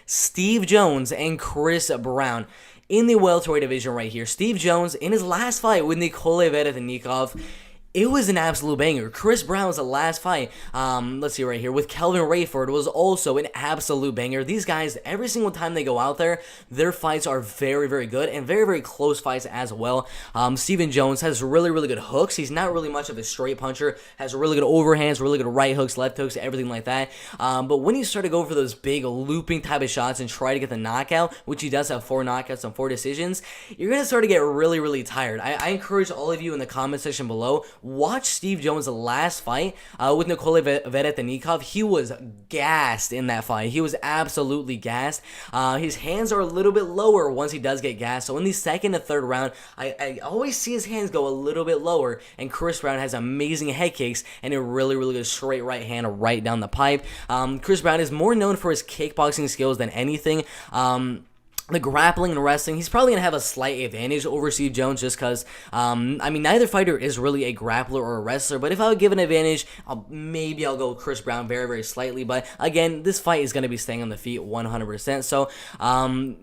Steve Jones and Chris Brown in the welterweight division right here. Steve Jones, in his last fight with Nikolai Vedenikov, it was an absolute banger. Chris Brown's last fight, let's see right here, with Kelvin Rayford was also an absolute banger. These guys, every single time they go out there, their fights are very, very good and very, very close fights as well. Steven Jones has really, really good hooks. He's not really much of a straight puncher, has really good overhands, really good right hooks, left hooks, everything like that. But when you start to go for those big looping type of shots and try to get the knockout, which he does have 4 knockouts and 4 decisions, you're going to start to get really, really tired. I encourage all of you in the comment section below, watch Steve Jones' last fight with Nikolai Vedenikov. He was gassed in that fight. He was absolutely gassed. His hands are a little bit lower once he does get gassed. So in the second and third round, I always see his hands go a little bit lower, and Chris Brown has amazing head kicks and a really, really good straight right hand right down the pipe. Chris Brown is more known for his kickboxing skills than anything. The grappling and wrestling, he's probably going to have a slight advantage over Steve Jones just because, neither fighter is really a grappler or a wrestler, but if I would give an advantage, maybe I'll go with Chris Brown very, very slightly, but again, this fight is going to be staying on the feet 100%, so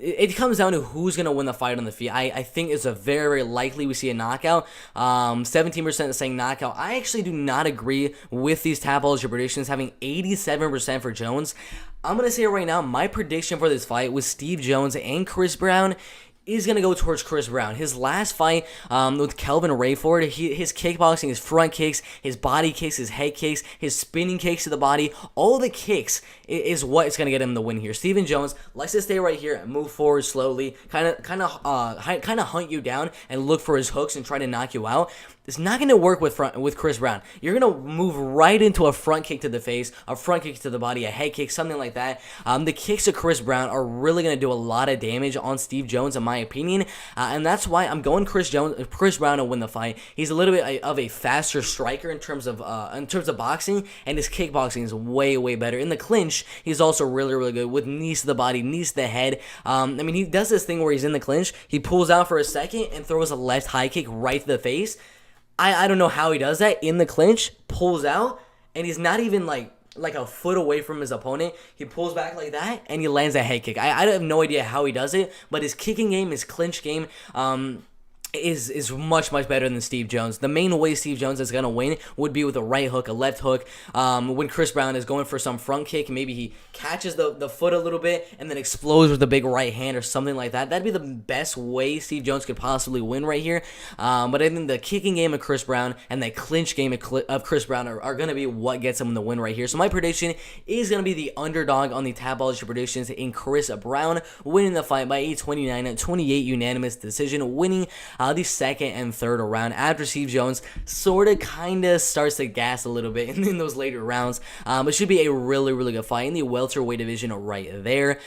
it comes down to who's going to win the fight on the feet. I think it's a very, very likely we see a knockout. 17% saying knockout. I actually do not agree with these Tapology predictions having 87% for Jones. I'm going to say it right now, my prediction for this fight with Steve Jones and Chris Brown is going to go towards Chris Brown. His last fight with Kelvin Rayford, his kickboxing, his front kicks, his body kicks, his head kicks, his spinning kicks to the body, all the kicks is what is going to get him the win here. Steven Jones likes to stay right here and move forward slowly, kind of hunt you down and look for his hooks and try to knock you out. It's not going to work with Chris Brown. You're going to move right into a front kick to the face, a front kick to the body, a head kick, something like that. The kicks of Chris Brown are really going to do a lot of damage on Steve Jones, in my opinion, and that's why I'm going Chris Brown to win the fight. He's a little bit of a faster striker in terms of boxing, and his kickboxing is way, way better. In the clinch, he's also really, really good with knees to the body, knees to the head. He does this thing where he's in the clinch, he pulls out for a second and throws a left high kick right to the face. I don't know how he does that in the clinch, pulls out, and he's not even like a foot away from his opponent. He pulls back like that, and he lands a head kick. I have no idea how he does it, but his kicking game, his clinch game, is much, much better than Steve Jones. The main way Steve Jones is going to win would be with a right hook, a left hook. When Chris Brown is going for some front kick, maybe he catches the foot a little bit and then explodes with a big right hand or something like that. That'd be the best way Steve Jones could possibly win right here. But I think the kicking game of Chris Brown and the clinch game of Chris Brown are going to be what gets him the win right here. So my prediction is going to be the underdog on the Tapology predictions in Chris Brown, winning the fight by a 29-28 unanimous decision, winning the second and third round after Steve Jones sort of kind of starts to gas a little bit in those later rounds. It should be a really, really good fight in the welterweight division right there.